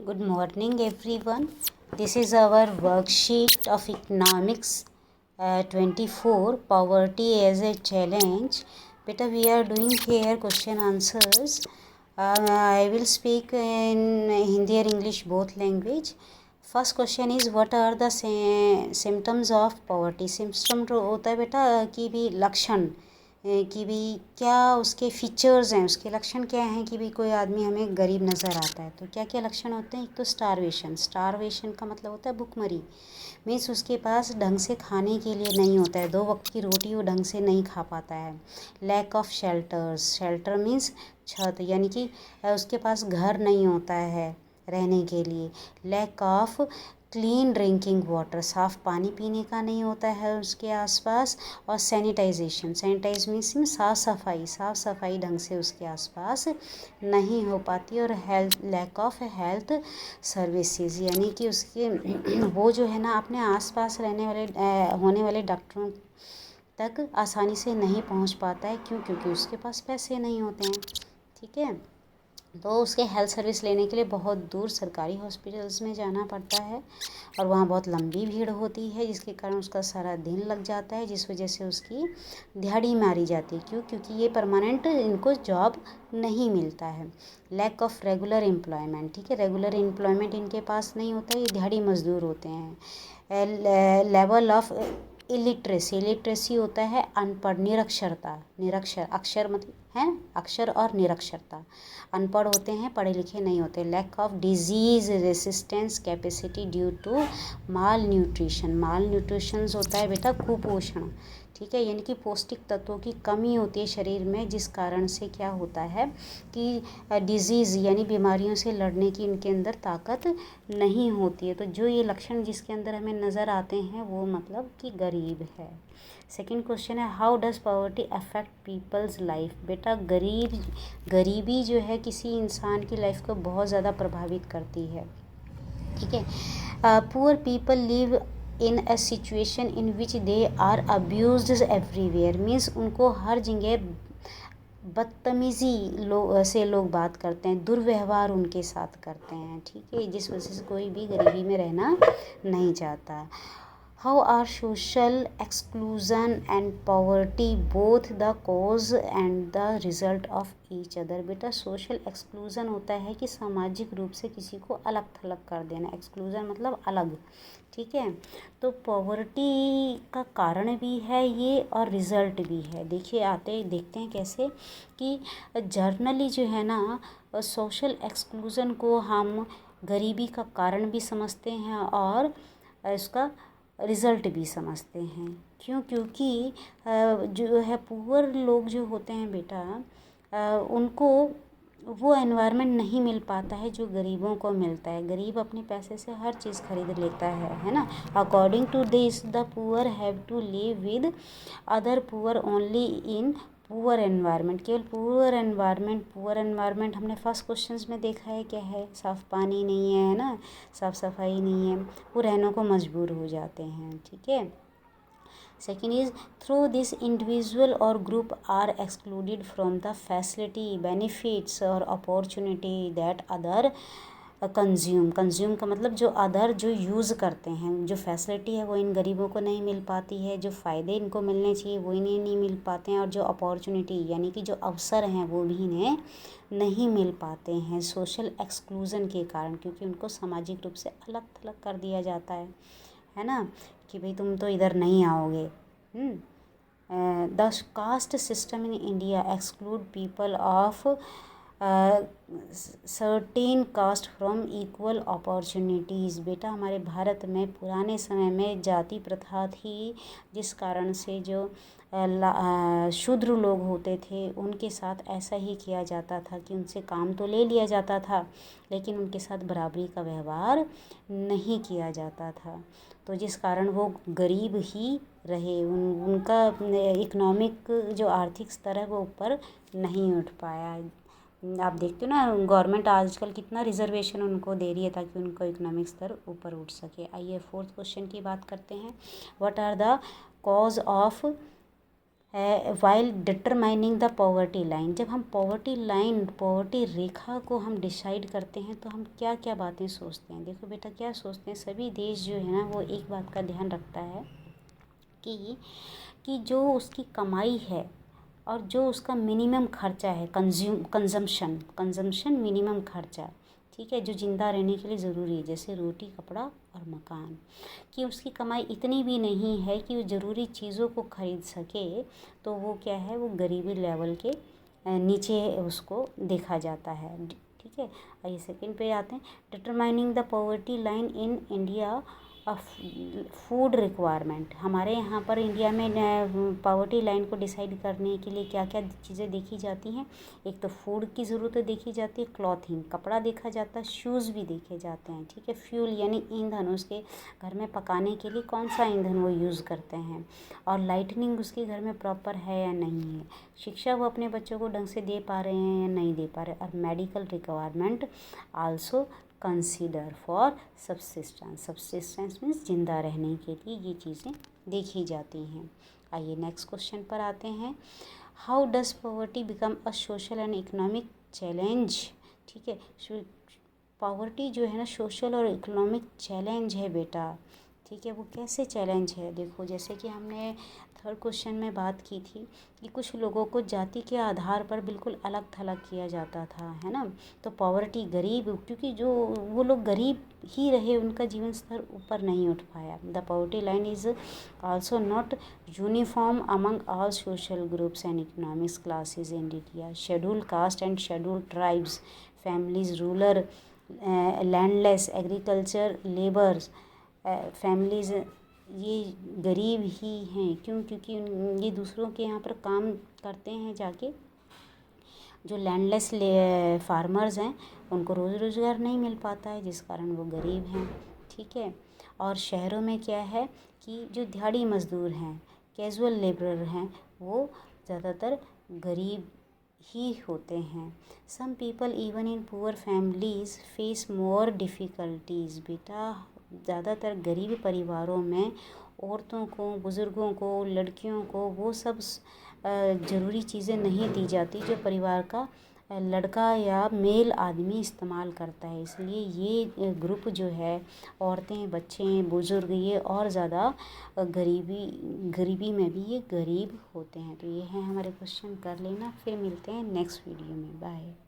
Good morning, everyone. This is our worksheet of Economics 24 Poverty as a Challenge. Beta, we are doing here question answers. I will speak in Hindi or English, both language. First question is what are the symptoms of poverty. Symptom तो होता है बेटा कि भी लक्षण कि भी क्या उसके फीचर्स हैं, उसके लक्षण क्या हैं कि भी कोई आदमी हमें गरीब नज़र आता है तो क्या क्या लक्षण होते हैं। एक तो स्टारवेशन का मतलब होता है भुखमरी। मीन्स उसके पास ढंग से खाने के लिए नहीं होता है, 2 वक्त की रोटी वो ढंग से नहीं खा पाता है। लैक ऑफ शेल्टर मीन्स छत, यानी कि उसके पास घर नहीं होता है रहने के लिए। Lack of clean drinking water, साफ़ पानी पीने का नहीं होता है उसके आसपास। और सैनिटाइज मीन्स साफ़ सफाई ढंग से उसके आसपास नहीं हो पाती। और लैक ऑफ हेल्थ सर्विसेज, यानी कि उसके वो जो है ना अपने आसपास रहने वाले होने वाले डॉक्टरों तक आसानी से नहीं पहुंच पाता है। क्योंकि उसके पास पैसे नहीं होते हैं। ठीक है, तो उसके हेल्थ सर्विस लेने के लिए बहुत दूर सरकारी हॉस्पिटल्स में जाना पड़ता है और वहाँ बहुत लंबी भीड़ होती है, जिसके कारण उसका सारा दिन लग जाता है, जिस वजह से उसकी दिहाड़ी मारी जाती है। क्योंकि ये परमानेंट इनको जॉब नहीं मिलता है। लैक ऑफ रेगुलर एम्प्लॉयमेंट, ठीक है, रेगुलर एम्प्लॉयमेंट इनके पास नहीं होता, ये दिहाड़ी मजदूर होते हैं। लेवल ऑफ इलिटरेसी होता है अनपढ़, अक्षर मतलब है अक्षर और निरक्षरता। अनपढ़ होते हैं, पढ़े लिखे नहीं होते। Lack of disease resistance capacity due to malnutrition होता है बेटा कुपोषण। ठीक है, यानी कि पौष्टिक तत्वों की कमी होती है शरीर में, जिस कारण से क्या होता है कि डिजीज़ यानी बीमारियों से लड़ने की इनके अंदर ताकत नहीं होती है। तो जो ये लक्षण जिसके अंदर हमें नज़र आते हैं वो मतलब कि गरीब है। सेकंड क्वेश्चन है how does poverty affect people's life. बेटा गरीबी जो है किसी इंसान की लाइफ को बहुत ज़्यादा प्रभावित करती है। ठीक है, poor people live in a situation in which they are abused everywhere, means उनको हर जगह बदतमीज़ी से लोग बात करते हैं, दुर्व्यवहार उनके साथ करते हैं। ठीक है, जिस वजह से कोई भी गरीबी में रहना नहीं चाहता। How are social exclusion and poverty both the cause and the result of each other. बेटा सोशल एक्सक्लूजन होता है कि सामाजिक रूप से किसी को अलग थलग कर देना, एक्सक्लूजन मतलब अलग। ठीक है, तो पॉवर्टी का कारण भी है ये और रिज़ल्ट भी है। देखते हैं कैसे कि जर्नली जो है ना सोशल एक्सक्लूजन को हम गरीबी का कारण भी समझते हैं और इसका रिज़ल्ट भी समझते हैं। क्योंकि जो है पुअर लोग जो होते हैं बेटा उनको वो एनवायरनमेंट नहीं मिल पाता है जो गरीबों को मिलता है। गरीब अपने पैसे से हर चीज़ खरीद लेता है ना। According to this the poor have to live with other poor only in poor environment. केवल पुअर एनवायरनमेंट हमने फर्स्ट क्वेश्चंस में देखा है क्या है, साफ़ पानी नहीं है ना, साफ़ सफाई नहीं है, वो रहने को मजबूर हो जाते हैं। ठीक है, second is through this individual और group are excluded from the facility benefits और अपॉर्चुनिटी दैट अदर कंज्यूम का मतलब जो अदर जो यूज़ करते हैं, जो फैसिलिटी है वो इन गरीबों को नहीं मिल पाती है, जो फ़ायदे इनको मिलने चाहिए वो इन्हें नहीं मिल पाते हैं, और जो अपॉर्चुनिटी यानी कि जो अवसर हैं वो भी इन्हें नहीं मिल पाते हैं सोशल एक्सक्लूज़न के कारण। क्योंकि उनको सामाजिक रूप से अलग थलग कर दिया जाता है ना, कि भाई तुम तो इधर नहीं आओगे। The caste system in India exclude people of certain caste from equal opportunities. बेटा हमारे भारत में पुराने समय में जाति प्रथा थी, जिस कारण से जो शूद्र लोग होते थे उनके साथ ऐसा ही किया जाता था कि उनसे काम तो ले लिया जाता था लेकिन उनके साथ बराबरी का व्यवहार नहीं किया जाता था। तो जिस कारण वो गरीब ही रहे, उनका इकोनॉमिक जो आर्थिक स्तर है वो ऊपर नहीं उठ पाया। आप देखते हो ना गवर्नमेंट आजकल कितना रिजर्वेशन उनको दे रही है ताकि उनको इकोनॉमिक स्तर ऊपर उठ सके। आइए फोर्थ क्वेश्चन की बात करते हैं। What are the cause of while determining the poverty line, जब हम पॉवर्टी रेखा को हम डिसाइड करते हैं तो हम क्या क्या बातें सोचते हैं। देखो बेटा क्या सोचते हैं, सभी देश जो है ना वो एक बात का ध्यान रखता है कि जो उसकी कमाई है और जो उसका मिनिमम खर्चा है, कंजम्पशन मिनिमम खर्चा, ठीक है, जो ज़िंदा रहने के लिए ज़रूरी है, जैसे रोटी, कपड़ा और मकान, कि उसकी कमाई इतनी भी नहीं है कि वो ज़रूरी चीज़ों को खरीद सके, तो वो क्या है, वो गरीबी लेवल के नीचे उसको देखा जाता है। ठीक है, आइए सेकंड पे आते हैं। Determining the poverty line in India of food requirement, हमारे यहाँ पर इंडिया में पॉवर्टी लाइन को डिसाइड करने के लिए क्या क्या चीज़ें देखी जाती हैं। एक तो फूड की ज़रूरत देखी जाती है, क्लॉथिंग कपड़ा देखा जाता है, शूज़ भी देखे जाते हैं। ठीक है, फ्यूल यानी ईंधन, उसके घर में पकाने के लिए कौन सा ईंधन वो यूज़ करते हैं, और लाइटनिंग उसके घर में प्रॉपर है या नहीं है, शिक्षा वो अपने बच्चों को ढंग से दे पा रहे हैं या नहीं दे पा रहे, और medical requirement also consider for subsistence means जिंदा रहने के लिए ये चीज़ें देखी जाती हैं। आइए नेक्स्ट क्वेश्चन पर आते हैं। How does poverty become a social and economic challenge. ठीक है, पॉवर्टी जो है ना सोशल और इकोनॉमिक चैलेंज है बेटा। ठीक है, वो कैसे चैलेंज है, देखो जैसे कि हमने थर्ड क्वेश्चन में बात की थी कि कुछ लोगों को जाति के आधार पर बिल्कुल अलग थलग किया जाता था, है ना। तो पॉवर्टी, गरीब, क्योंकि जो वो लोग गरीब ही रहे, उनका जीवन स्तर ऊपर नहीं उठ पाया। The poverty line is also not uniform among all social groups and economics classes in India. Schedule caste and schedule tribes, families, rural, landless, agriculture labours families, ये गरीब ही हैं। क्यों? क्योंकि ये दूसरों के यहाँ पर काम करते हैं जाके। जो लैंडलेस फार्मर्स हैं उनको रोज़गार नहीं मिल पाता है, जिस कारण वो गरीब हैं। ठीक है, और शहरों में क्या है कि जो दिहाड़ी मज़दूर हैं, कैजुअल लेबरर हैं, वो ज़्यादातर गरीब ही होते हैं। Some people even in poor families face more difficulties. बेटा ज़्यादातर गरीब परिवारों में औरतों को, बुज़ुर्गों को, लड़कियों को वो सब ज़रूरी चीज़ें नहीं दी जाती जो परिवार का लड़का या मेल आदमी इस्तेमाल करता है। इसलिए ये ग्रुप जो है, औरतें, बच्चे, बुज़ुर्ग, ये और ज़्यादा गरीबी में भी ये गरीब होते हैं। तो ये है हमारे क्वेश्चन, कर लेना, फिर मिलते हैं नेक्स्ट वीडियो में। बाय।